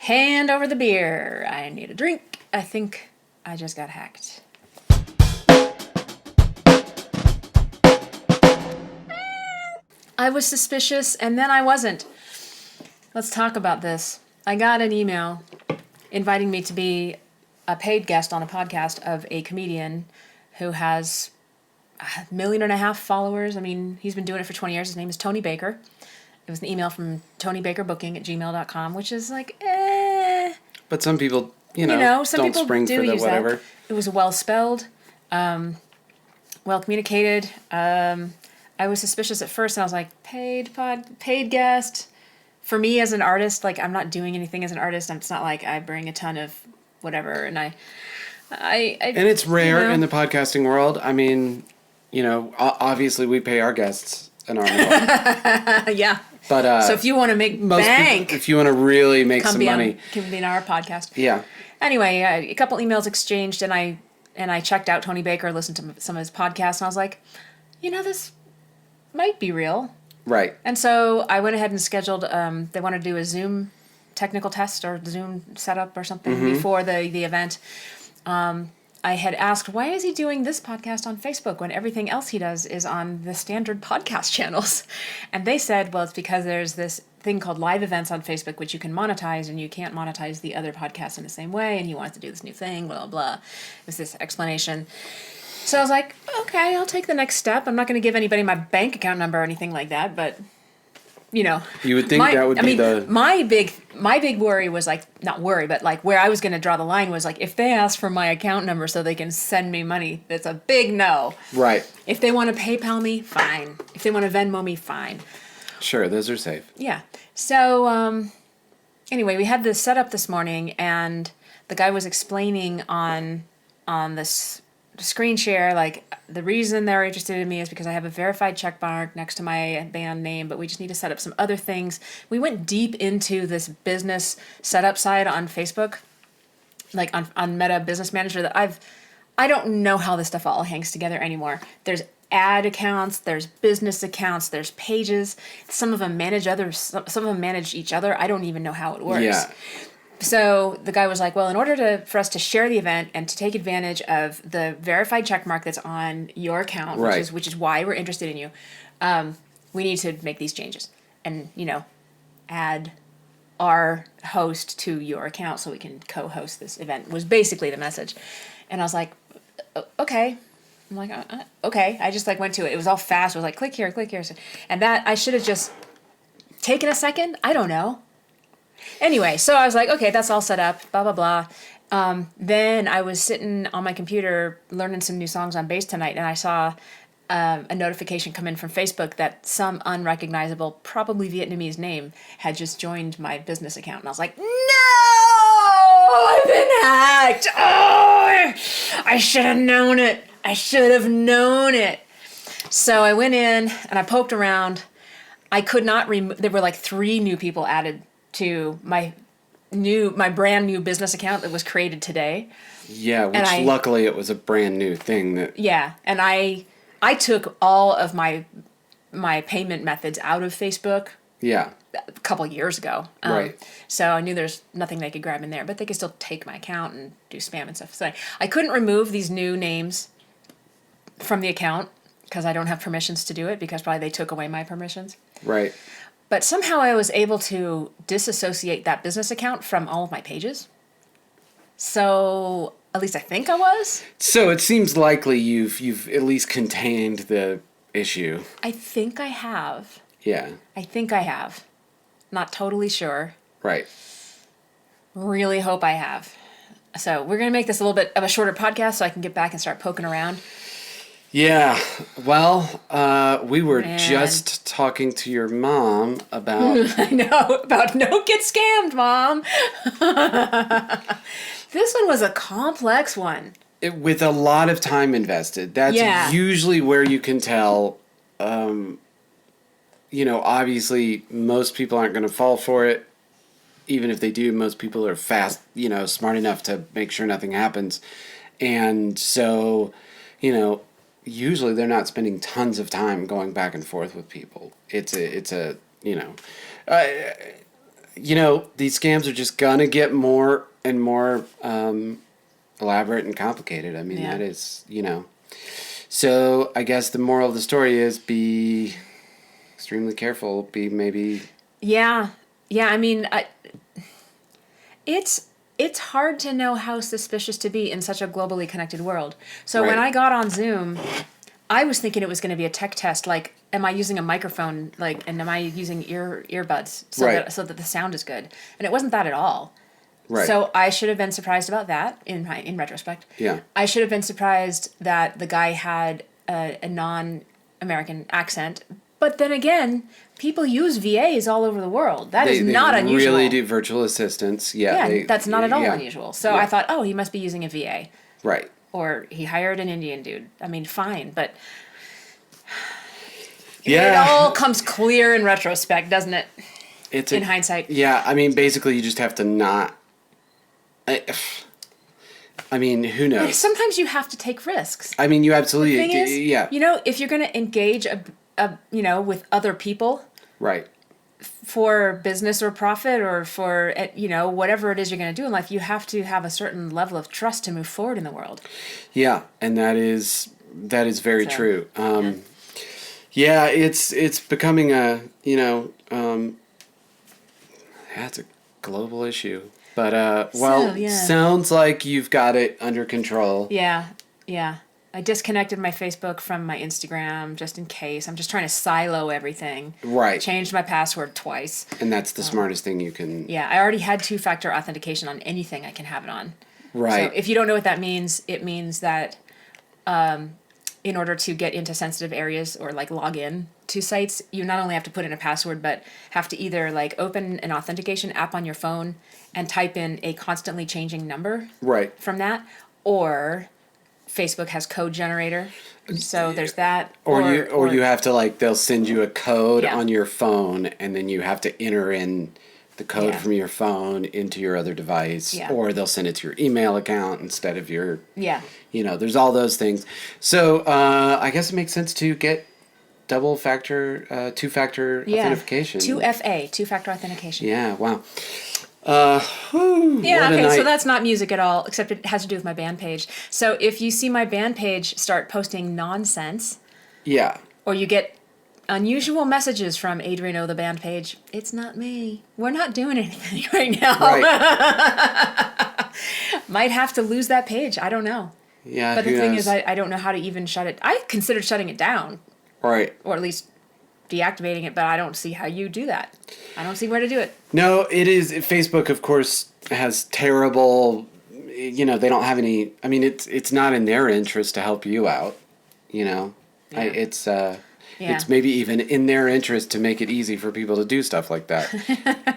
Hand over the beer. I need a drink. I think I just got hacked. I was suspicious, and then I wasn't. Let's talk about this. I got an email inviting me to be a paid guest on a podcast of a comedian who has 1.5 million followers. I mean, he's been doing it for 20 years. His name is Tony Baker. It was an email from TonyBakerBooking@gmail.com, which is like, But some people, some don't people spring do for the whatever. That. It was well spelled, well communicated. I was suspicious at first, and I was like, paid guest. For me as an artist, like, I'm not doing anything as an artist. It's not like I bring a ton of whatever, and I and it's rare in the podcasting world. I mean, obviously we pay our guests an arm. Yeah. But so if you want to make bank, if you want to really make some money, come be on our podcast. Yeah. Anyway, a couple emails exchanged, and I checked out Tony Baker, listened to some of his podcasts, and I was like, this might be real. Right. And so I went ahead and scheduled. They wanted to do a Zoom technical test or Zoom setup or something before the event. I had asked, why is he doing this podcast on Facebook when everything else he does is on the standard podcast channels? And they said, well, it's because there's this thing called live events on Facebook, which you can monetize, and you can't monetize the other podcasts in the same way, and he wants to do this new thing, blah, blah, blah. It was this explanation. So I was like, okay, I'll take the next step. I'm not going to give anybody my bank account number or anything like that, but... You would think that would be the... My big worry was, like, not worry, but, like, where I was going to draw the line was, like, if they ask for my account number so they can send me money, that's a big no. Right. If they want to PayPal me, fine. If they want to Venmo me, fine. Sure, those are safe. Yeah. So, anyway, we had this set up this morning, and the guy was explaining on this screen share, like, the reason they're interested in me is because I have a verified check mark next to my band name, but we just need to set up some other things. We went deep into this business setup side on Facebook, like on Meta Business Manager, that I don't know how this stuff all hangs together anymore. There's ad accounts, there's business accounts, there's pages. Some of them manage others, some of them manage each other. I don't even know how it works. Yeah. So the guy was like, well, in order for us to share the event and to take advantage of the verified check mark that's on your account, right, which is why we're interested in you, we need to make these changes and, add our host to your account so we can co-host this event, was basically the message. And I was like, okay. I'm like, okay. I just went to it. It was all fast. It was like, click here. And that, I should have just taken a second. I don't know. Anyway, so I was like, okay, that's all set up, blah, blah, blah. Then I was sitting on my computer learning some new songs on bass tonight, and I saw a notification come in from Facebook that some unrecognizable, probably Vietnamese name had just joined my business account. And I was like, no, I've been hacked. Oh, I should have known it. So I went in and I poked around. I could not remove, there were like 3 new people added to my brand new business account that was created today. Yeah, which luckily it was a brand new thing that... Yeah, and I took all of my payment methods out of Facebook. Yeah. A couple years ago. Right. So I knew there's nothing they could grab in there, but they could still take my account and do spam and stuff. So I couldn't remove these new names from the account because I don't have permissions to do it, because probably they took away my permissions. Right. But somehow I was able to disassociate that business account from all of my pages. So at least I think I was. So it seems likely you've at least contained the issue. I think I have. Yeah. I think I have. Not totally sure. Right. Really hope I have. So we're going to make this a little bit of a shorter podcast so I can get back and start poking around. Yeah, well, we were just talking to your mom about... I know, about don't get scammed, Mom. This one was a complex one. With a lot of time invested. That's usually where you can tell, obviously most people aren't going to fall for it. Even if they do, most people are smart enough to make sure nothing happens. And so, usually they're not spending tons of time going back and forth with people. these scams are just gonna get more and more elaborate and complicated. I mean, Yeah. that is, So I guess the moral of the story is be extremely careful. Be maybe. Yeah. Yeah. I mean, it's hard to know how suspicious to be in such a globally connected world. So when Right. I got on Zoom, I was thinking it was going to be a tech test. Like, am I using a microphone? Like, and am I using earbuds Right. so that the sound is good? And it wasn't that at all. Right. So I should have been surprised about that in retrospect. Yeah. I should have been surprised that the guy had a non-American accent. But then again, people use VAs all over the world. That is not unusual. Really do virtual assistants. Yeah. Yeah, that's not at all yeah. unusual. So Yeah. I thought, oh, he must be using a VA. Right. Or he hired an Indian dude. I mean, fine, but Yeah. it all comes clear in retrospect, doesn't it? It's in hindsight. Yeah, I mean, basically, you just have to not. I mean, who knows? Sometimes you have to take risks. I mean, you absolutely. The thing is, yeah. if you're going to engage with other people Right. for business or profit or for whatever it is you're going to do in life, you have to have a certain level of trust to move forward in the world. Yeah, and that is very true. Yeah. Yeah, it's becoming it's a global issue. But sounds like you've got it under control. Yeah, yeah. I disconnected my Facebook from my Instagram just in case. I'm just trying to silo everything. Right. Changed my password twice. And that's the smartest thing you can. Yeah, I already had two-factor authentication on anything I can have it on. Right. So if you don't know what that means, it means that in order to get into sensitive areas or like log in to sites, you not only have to put in a password, but have to either like open an authentication app on your phone and type in a constantly changing number Right. from that, or Facebook has code generator. So there's that. Or you have to they'll send you a code Yeah. on your phone and then you have to enter in the code Yeah. from your phone into your other device, Yeah. or they'll send it to your email account instead of your. Yeah. There's all those things. So I guess it makes sense to get two-factor authentication. 2FA, two-factor authentication. Yeah. Wow. Yeah, what a okay, night. so that's not music at all, except it has to do with my band page. So if you see my band page start posting nonsense, Yeah. or you get unusual messages from Adrienne O, the band page, it's not me. We're not doing anything right now. Right. Might have to lose that page. I don't know. Yeah. But the who thing knows? is, I don't know how to even shut it. I considered shutting it down, Right. or at least deactivating it, but I don't see how you do that. I don't see where to do it. No, it is. Facebook, of course, has terrible. They don't have any. I mean, it's not in their interest to help you out. Yeah. It's Yeah. maybe even in their interest to make it easy for people to do stuff like that.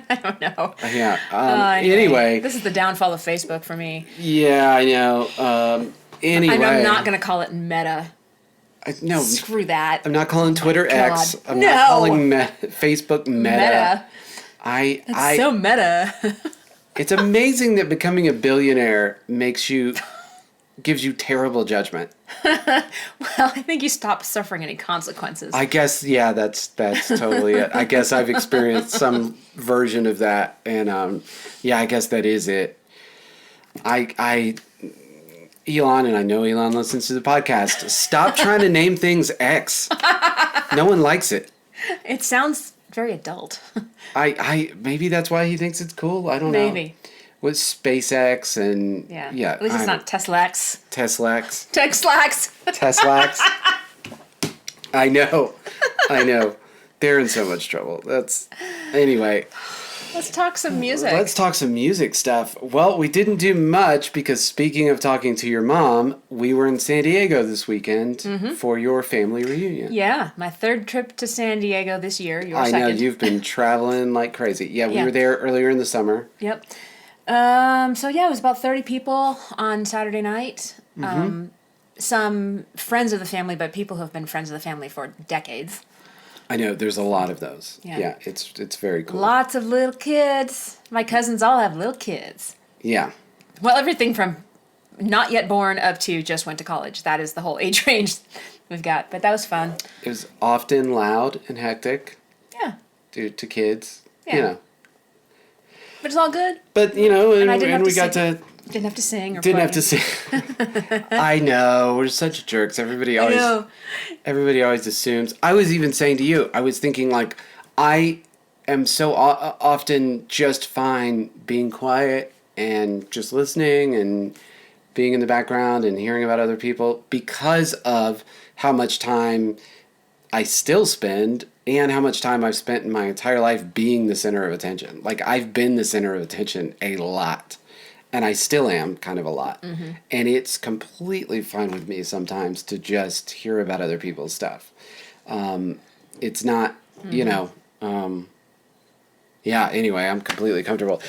I don't know. Yeah. Anyway, this is the downfall of Facebook for me. Yeah, I know. Anyway, I'm not going to call it Meta. No, Screw that. I'm not calling Twitter X. God. I'm No. not calling Facebook Meta. It's so meta. It's amazing that becoming a billionaire gives you terrible judgment. Well, I think you stop suffering any consequences. I guess, yeah, that's totally it. I guess I've experienced some version of that, and I guess that is it. Elon, and I know Elon listens to the podcast, stop trying to name things X. No one likes it. It sounds very adult. Maybe that's why he thinks it's cool. I don't know. Maybe. With SpaceX and Yeah. At least it's not Teslax. Teslax. Teslax. I know. They're in so much trouble. Anyway. Let's talk some music. Let's talk some music stuff. Well, we didn't do much because speaking of talking to your mom, we were in San Diego this weekend for your family reunion. Yeah, my third trip to San Diego this year. Your I second. know, you've been traveling like crazy. Yeah, we Yeah. were there earlier in the summer. Yep. It was about 30 people on Saturday night. Some friends of the family, but people who have been friends of the family for decades. I know, there's a lot of those. Yeah. It's very cool. Lots of little kids. My cousins all have little kids. Yeah. Well, everything from not yet born up to just went to college. That is the whole age range we've got. But that was fun. It was often loud and hectic Yeah. to kids. Yeah. But it's all good. But, you know, And I didn't have we to got sing. to... Didn't have to sing or Didn't play. have to sing. I know. We're such jerks. Everybody always assumes. I was even saying to you, I was thinking, like, I am so often just fine being quiet and just listening and being in the background and hearing about other people because of how much time I still spend and how much time I've spent in my entire life being the center of attention. Like, I've been the center of attention a lot. And I still am kind of a lot. Mm-hmm. And it's completely fine with me sometimes to just hear about other people's stuff. It's not, anyway, I'm completely comfortable.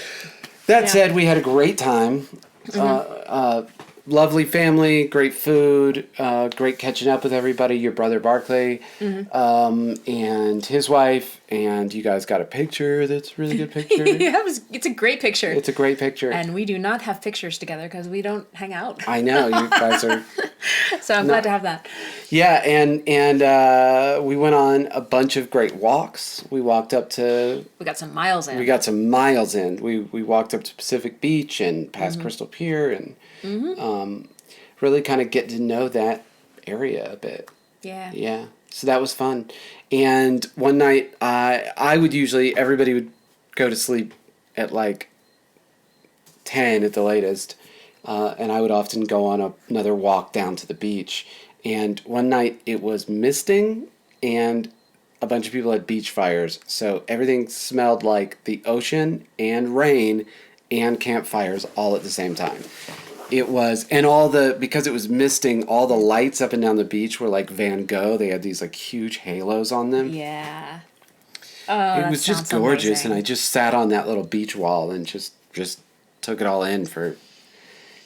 That said, we had a great time. Mm-hmm. Lovely family, great food, great catching up with everybody. Your brother Barclay, and his wife, and you guys got a picture that's a really good picture. It's a great picture. It's a great picture. And we do not have pictures together because we don't hang out. I know, you guys are... So I'm glad to have that. Yeah, and we went on a bunch of great walks. We walked up to... We got some miles in. We walked up to Pacific Beach and past Crystal Pier and really kind of get to know that area a bit. Yeah. Yeah. So that was fun. And one night, everybody would go to sleep at like 10 at the latest. And I would often go on another walk down to the beach. And one night it was misting and a bunch of people had beach fires. So everything smelled like the ocean and rain and campfires all at the same time. It was, and because it was misting, all the lights up and down the beach were like Van Gogh. They had these like huge halos on them. Yeah. Oh, it was just gorgeous. Amazing. And I just sat on that little beach wall and just took it all in for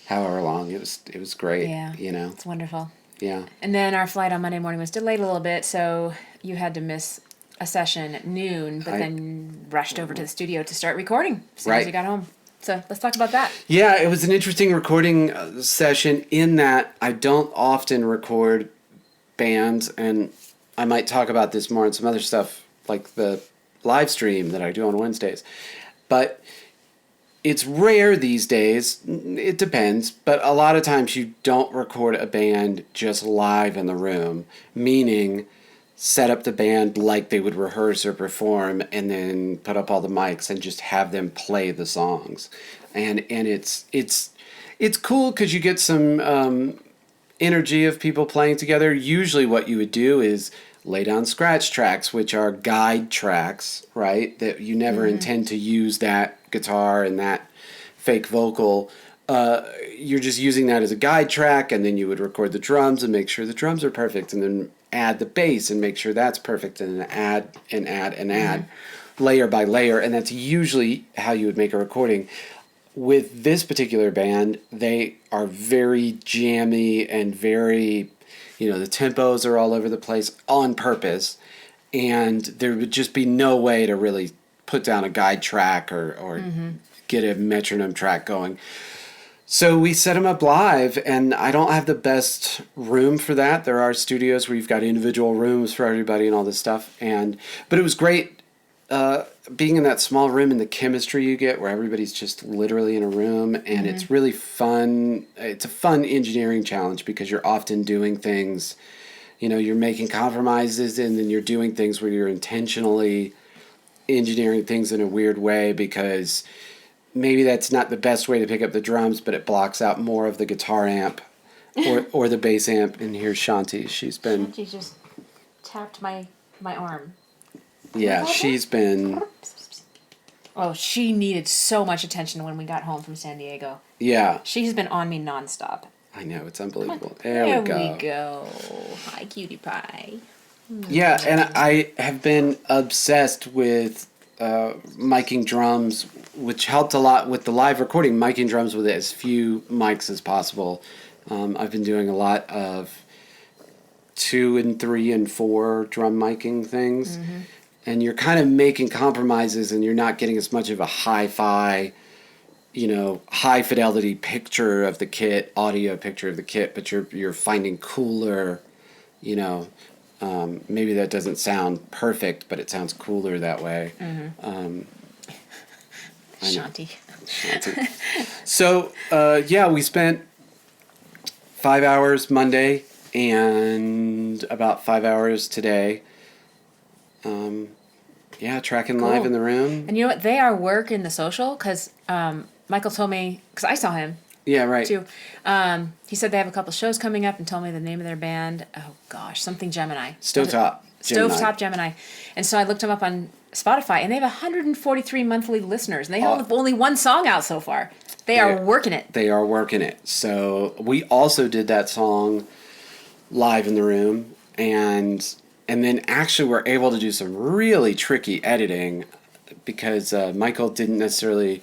however long. It was great. Yeah. You know? It's wonderful. Yeah. And then our flight on Monday morning was delayed a little bit, so you had to miss a session at noon, but then rushed over to the studio to start recording as soon as you got home. So let's talk about that. Yeah, it was an interesting recording session in that I don't often record bands, and I might talk about this more in some other stuff, like the live stream that I do on Wednesdays. But it's rare these days. It depends. But a lot of times you don't record a band just live in the room, meaning set up the band like they would rehearse or perform and then put up all the mics and just have them play the songs. And it's cool because you get some energy of people playing together. Usually what you would do is lay down scratch tracks, which are guide tracks, right? That you never intend to use that guitar and that fake vocal. You're just using that as a guide track, and then you would record the drums and make sure the drums are perfect, and then add the bass and make sure that's perfect, and then add layer by layer, and that's usually how you would make a recording. With this particular band, they are very jammy and very, the tempos are all over the place on purpose, and there would just be no way to really put down a guide track or get a metronome track going. So we set them up live, and I don't have the best room for that. There are studios where you've got individual rooms for everybody and all this stuff. But it was great being in that small room and the chemistry you get where everybody's just literally in a room, and it's really fun. It's a fun engineering challenge because you're often doing things, you're making compromises, and then you're doing things where you're intentionally engineering things in a weird way because maybe that's not the best way to pick up the drums, but it blocks out more of the guitar amp or the bass amp. And here's Shanti. Shanti just tapped my arm. Yeah, she's been... Oh, she needed so much attention when we got home from San Diego. Yeah. She's been on me nonstop. I know, it's unbelievable. There we go. Hi, cutie pie. Yeah, and I have been obsessed with miking drums, which helped a lot with the live recording, miking drums with as few mics as possible. I've been doing a lot of 2 and 3 and 4 drum miking things, and you're kind of making compromises, and you're not getting as much of a hi-fi, high fidelity picture of the kit, audio picture of the kit, but you're finding cooler, maybe that doesn't sound perfect, but it sounds cooler that way. Shanti. So, we spent 5 hours Monday and about 5 hours today. Tracking live in the room. And you know what? They are working the social because Michael told me, because I saw him. Yeah, right. Too. He said they have a couple shows coming up and told me the name of their band. Oh, gosh, something Gemini. Stovetop Gemini. Stovetop Gemini. And so I looked them up on Spotify, and they have 143 monthly listeners, and they have only one song out so far. They are working it. They are working it. So we also did that song live in the room, and then actually we're able to do some really tricky editing because Michael didn't necessarily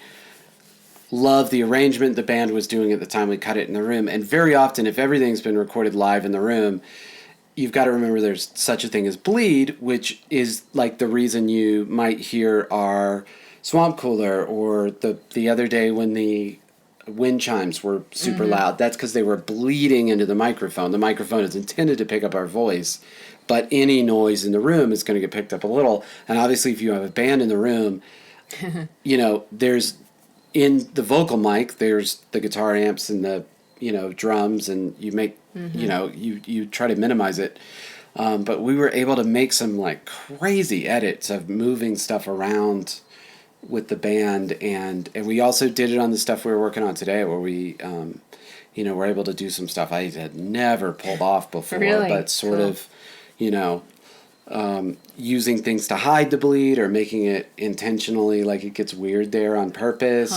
love the arrangement the band was doing at the time we cut it in the room. And very often, if everything's been recorded live in the room, you've got to remember there's such a thing as bleed, which is like the reason you might hear our swamp cooler or the other day when the wind chimes were super loud. That's because they were bleeding into the microphone. The microphone is intended to pick up our voice, but any noise in the room is going to get picked up a little. And obviously, if you have a band in the room, there's in the vocal mic, there's the guitar amps and the drums, and you make you try to minimize it. But we were able to make some like crazy edits of moving stuff around with the band, and we also did it on the stuff we were working on today, where we were able to do some stuff I had never pulled off before, really? But sort of using things to hide the bleed or making it intentionally like it gets weird there on purpose.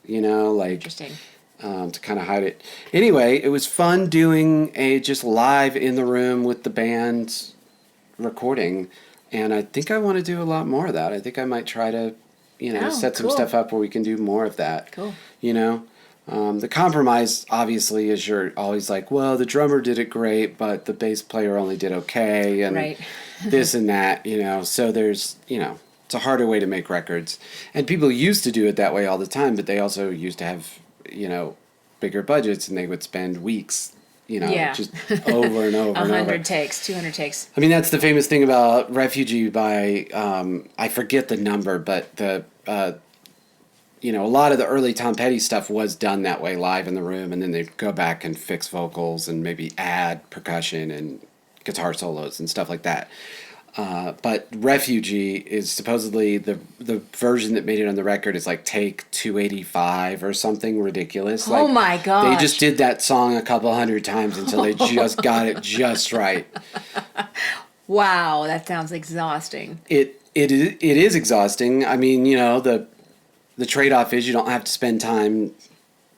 Interesting. To kind of hide it. Anyway, it was fun doing a just live in the room with the band recording, and I think I want to do a lot more of that. I think I might try to set some stuff up where we can do more of that. Cool. The compromise, obviously, is you're always like, well, the drummer did it great, but the bass player only did okay, and this and that, So there's, it's a harder way to make records. And people used to do it that way all the time, but they also used to have, bigger budgets, and they would spend weeks, just over and over and over. 100 takes, 200 takes. I mean, that's the famous thing about Refugee by, I forget the number, but a lot of the early Tom Petty stuff was done that way, live in the room, and then they'd go back and fix vocals and maybe add percussion and guitar solos and stuff like that. But Refugee is supposedly the version that made it on the record is like take 285 or something ridiculous. Oh my gosh. They just did that song a couple hundred times until they just got it just right. Wow, that sounds exhausting. It is exhausting. I mean, the trade-off is you don't have to spend time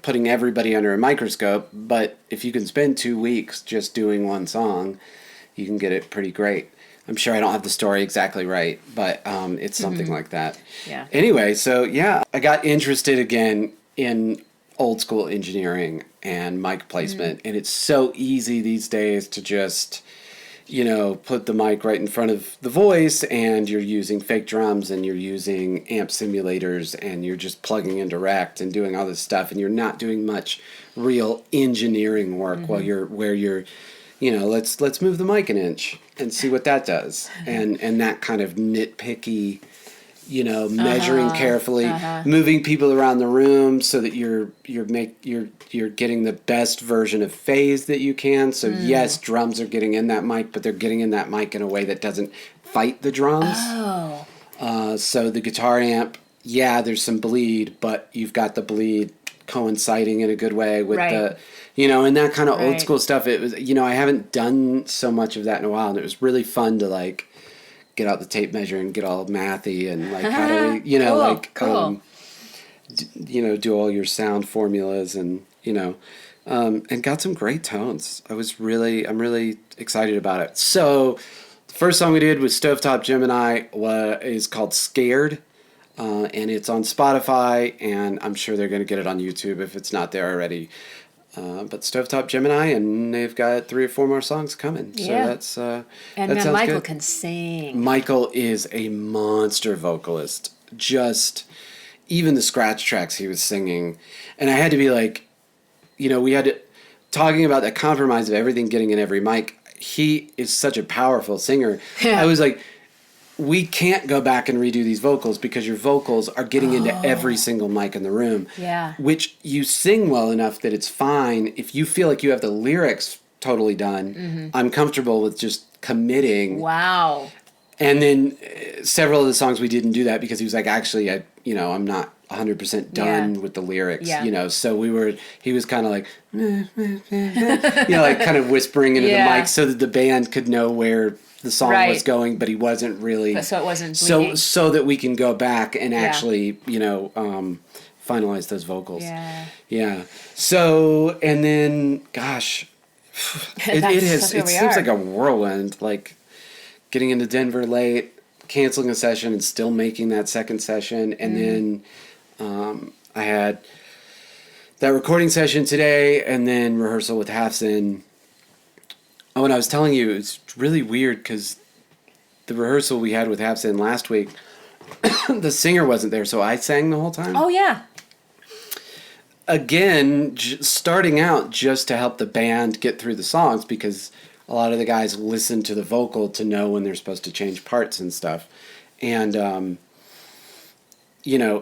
putting everybody under a microscope, but if you can spend 2 weeks just doing one song, you can get it pretty great. I'm sure I don't have the story exactly right, but it's something like that. Yeah. Anyway, so I got interested again in old school engineering and mic placement, and it's so easy these days to just put the mic right in front of the voice, and you're using fake drums, and you're using amp simulators, and you're just plugging in direct and doing all this stuff, and you're not doing much real engineering work where you're let's move the mic an inch and see what that does, and that kind of nitpicky, measuring carefully, moving people around the room so that you're getting the best version of phase that you can. So yes, drums are getting in that mic, but they're getting in that mic in a way that doesn't fight the drums. Oh. So the guitar amp, there's some bleed, but you've got the bleed coinciding in a good way with the, and that kind of old school stuff. It was, I haven't done so much of that in a while, and it was really fun to like get out the tape measure and get all mathy and like how do we, cool. Do all your sound formulas and and got some great tones. I'm really excited about it. So the first song we did was Stovetop Gemini, is called Scared, and it's on Spotify, and I'm sure they're going to get it on YouTube if it's not there already. But Stovetop Gemini, and they've got 3 or 4 more songs coming. Yeah. So and that sounds Michael good. can sing. Michael is a monster vocalist. Just even the scratch tracks he was singing, and I had to be like, we had to talking about the compromise of everything getting in every mic. He is such a powerful singer. I was like, we can't go back and redo these vocals because your vocals are getting into every single mic in the room. Yeah. Which you sing well enough that it's fine. If you feel like you have the lyrics totally done, I'm comfortable with just committing. Wow. And then several of the songs we didn't do that because he was like, actually, I'm not 100% done with the lyrics, so he was kind of like, like kind of whispering into the mic so that the band could know where the song was going, but he wasn't really. But so it wasn't bleeding. So that we can go back and actually, finalize those vocals. Yeah. Yeah. So, and then, gosh, it seems like a whirlwind, like getting into Denver late, canceling a session and still making that second session. And then I had that recording session today and then rehearsal with Halfson. Oh, and I was telling you, it's really weird because the rehearsal we had with Halfson last week, the singer wasn't there, so I sang the whole time. Oh, yeah. Again, starting out just to help the band get through the songs because a lot of the guys listen to the vocal to know when they're supposed to change parts and stuff. And,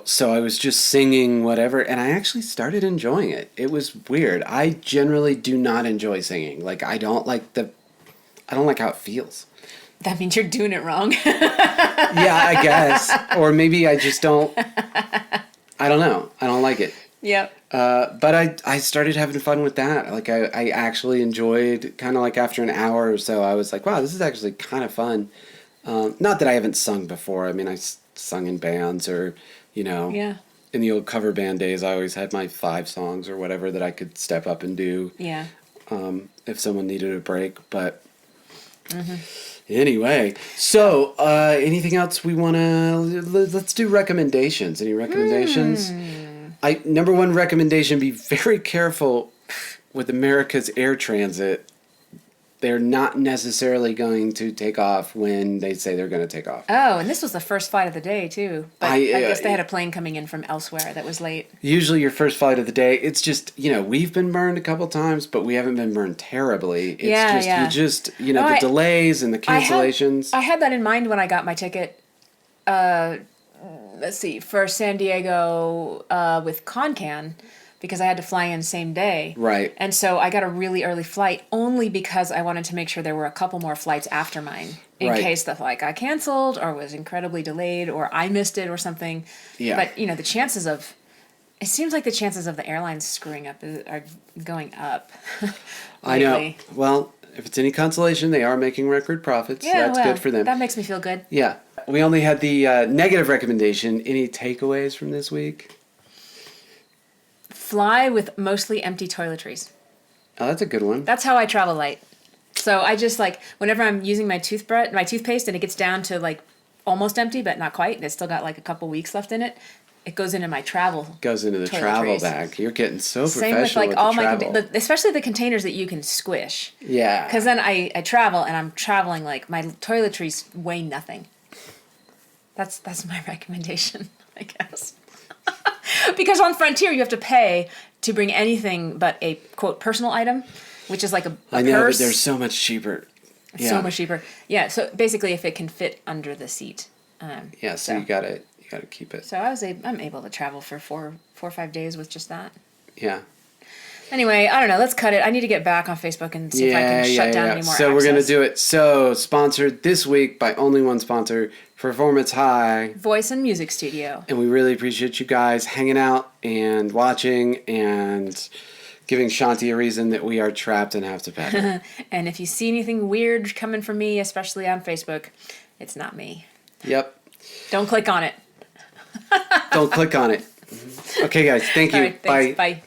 so I was just singing whatever, and I actually started enjoying it. It was weird. I generally do not enjoy singing. Like, I don't like how it feels. That means you're doing it wrong. Yeah, I guess. Or maybe I just don't, I don't know. I don't like it. Yep. But I started having fun with that. Like, I actually enjoyed, kind of like after an hour or so, I was like, wow, this is actually kind of fun. Not that I haven't sung before. I mean, I sung in bands or, in the old cover band days, I always had my 5 songs or whatever that I could step up and do. Yeah. If someone needed a break. But anyway, so anything else we want to, let's do recommendations. Any recommendations? Number one recommendation, be very careful with America's air transit. They're not necessarily going to take off when they say they're going to take off. Oh, and this was the first flight of the day, too. But I guess they had a plane coming in from elsewhere that was late. Usually your first flight of the day, it's just, we've been burned a couple times, but we haven't been burned terribly. It's the delays and the cancellations. I had that in mind when I got my ticket, for San Diego with ConCan, because I had to fly in same day. Right. And so I got a really early flight only because I wanted to make sure there were a couple more flights after mine in case the flight got canceled or was incredibly delayed or I missed it or something. Yeah. But, it seems like the chances of the airlines screwing up are going up. I know. Well, if it's any consolation, they are making record profits. Yeah, so that's good for them. That makes me feel good. Yeah. We only had the negative recommendation. Any takeaways from this week? Fly with mostly empty toiletries. Oh, that's a good one. That's how I travel light. So I just whenever I'm using my toothpaste and it gets down to almost empty, but not quite, and it's still got a couple weeks left in it, it goes into my travel. Goes into the travel bag. You're getting so professional. Same with all the travel. especially the containers that you can squish. Yeah. Because then I travel and I'm traveling my toiletries weigh nothing. That's my recommendation, I guess. Because on Frontier you have to pay to bring anything but a quote personal item, which is like a I know, purse. but they're so much cheaper. Yeah. So much cheaper. Yeah. So basically, if it can fit under the seat. So you gotta keep it. So I'm able to travel for 4 or 5 days with just that. Yeah. Anyway, I don't know. Let's cut it. I need to get back on Facebook and see if I can shut down any more So access. we're going to do it. So sponsored this week by only one sponsor, Performance High. Voice and Music Studio. And we really appreciate you guys hanging out and watching and giving Shanti a reason that we are trapped and have to pack. And if you see anything weird coming from me, especially on Facebook, it's not me. Yep. Don't click on it. Don't click on it. Okay, guys. Thank you. All right, thanks. Bye.